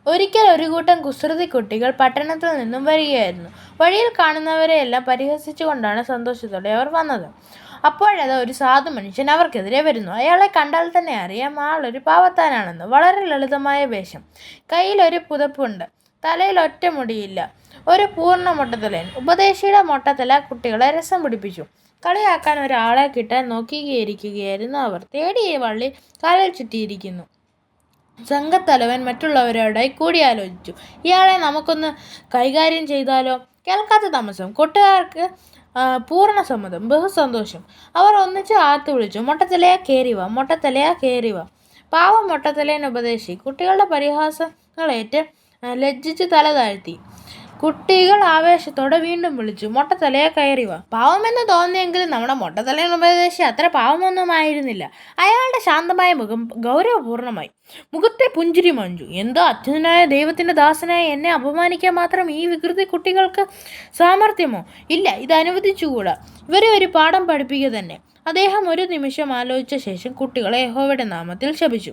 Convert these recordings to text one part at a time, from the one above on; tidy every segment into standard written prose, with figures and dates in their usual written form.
ഒരിക്കൽ ഒരു കൂട്ടം കുസൃതി കുട്ടികൾ പട്ടണത്തിൽ നിന്നും വരികയായിരുന്നു. വഴിയിൽ കാണുന്നവരെയെല്ലാം പരിഹസിച്ചുകൊണ്ടാണ് സന്തോഷത്തോടെ അവർ വന്നത്. അപ്പോഴത് ഒരു സാധു മനുഷ്യൻ അവർക്കെതിരെ വരുന്നു. അയാളെ കണ്ടാൽ തന്നെ അറിയാം ആളൊരു പാവത്താനാണെന്ന്. വളരെ ലളിതമായ വേഷം, കയ്യിലൊരു പുതപ്പുണ്ട്, തലയിൽ ഒറ്റ മുടിയില്ല, ഒരു പൂർണ്ണ മൊട്ടത്തലയൻ. ഉപദേശിയുടെ മൊട്ടത്തല കുട്ടികളെ രസം പിടിപ്പിച്ചു. കളിയാക്കാൻ ഒരാളെ കിട്ടാൻ നോക്കിയിരിക്കുകയായിരുന്നു അവർ. തേടി ഈ വള്ളി കാലിൽ ചുറ്റിയിരിക്കുന്നു. സംഘത്തലവൻ മറ്റുള്ളവരോടായി കൂടിയാലോചിച്ചു. ഇയാളെ നമുക്കൊന്ന് കൈകാര്യം ചെയ്താലോ? കേൾക്കാത്ത താമസം. കൂട്ടുകാർക്ക് പൂർണ്ണ സമ്മതം, ബഹുസന്തോഷം. അവർ ഒന്നിച്ച് ആർത്തു വിളിച്ചു, മൊട്ടത്തലയാ കേറിവ, മൊട്ടത്തലയാ കേറിവ. പാവം മൊട്ടത്തലയൻ ഉപദേശി കുട്ടികളുടെ പരിഹാസങ്ങളേറ്റ് ലജ്ജിച്ച് തല താഴ്ത്തി. കുട്ടികൾ ആവേശത്തോടെ വീണ്ടും വിളിച്ചു, മൊട്ടത്തലയെ കയറിവ. പാവമെന്ന് തോന്നിയെങ്കിലും നമ്മുടെ മൊട്ടത്തലയൻ ഉപദേശി അത്ര പാവമൊന്നുമായിരുന്നില്ല. അയാളുടെ ശാന്തമായ മുഖം ഗൗരവപൂർണമായി. മുഖത്തെ പുഞ്ചിരി മഞ്ചു. എന്തോ അത്യുന്നതനായ ദൈവത്തിന്റെ ദാസനായ എന്നെ അപമാനിക്കാൻ മാത്രം ഈ വികൃതി കുട്ടികൾക്ക് സാമർഥ്യമോ? ഇല്ല, ഇത് അനുവദിച്ചുകൂടാ. ഇവരെ ഒരു പാഠം പഠിപ്പിക്കുക തന്നെ. അദ്ദേഹം ഒരു നിമിഷം ആലോചിച്ച ശേഷം കുട്ടികളെ യഹോവയുടെ നാമത്തിൽ ശപിച്ചു.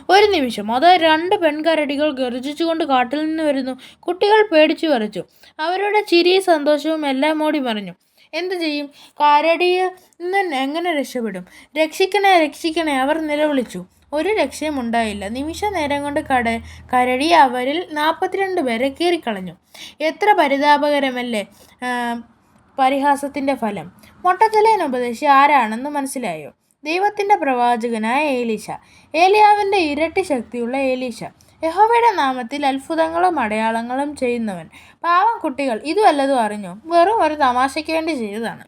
ഒരു നിമിഷം, അത് 2 പെൺകരടികൾ ഗർജിച്ചുകൊണ്ട് കാട്ടിൽ നിന്ന് വരുന്നു. കുട്ടികൾ പേടിച്ചു വിറച്ചു. അവരുടെ ചിരിയും സന്തോഷവും എല്ലാം മൂടി മറിഞ്ഞു. എന്തു ചെയ്യും? കരടിയിൽ നിന്ന് എങ്ങനെ രക്ഷപ്പെടും? രക്ഷിക്കണേ, രക്ഷിക്കണേ, അവർ നിലവിളിച്ചു. ഒരു രക്ഷയും ഉണ്ടായില്ല. നിമിഷ നേരം കൊണ്ട് കരടി അവരിൽ 42 പേരെ കീറിക്കളഞ്ഞു. എത്ര പരിതാപകരമല്ലേ പരിഹാസത്തിന്റെ ഫലം. മൊട്ടത്തലയൻ ഉപദേശി ആരാണെന്ന് മനസ്സിലായോ? ദൈവത്തിന്റെ പ്രവാചകനായ ഏലീശ. ഏലിയാവിന്റെ ഇരട്ടി ശക്തിയുള്ള ഏലീശ. യഹോവയുടെ നാമത്തിൽ അത്ഭുതങ്ങളും അടയാളങ്ങളും ചെയ്യുന്നവൻ. പാവം കുട്ടികൾ ഇത് വല്ലതും അറിഞ്ഞോ? വെറും ഒരു തമാശയ്ക്ക് വേണ്ടി ചെയ്തതാണ്.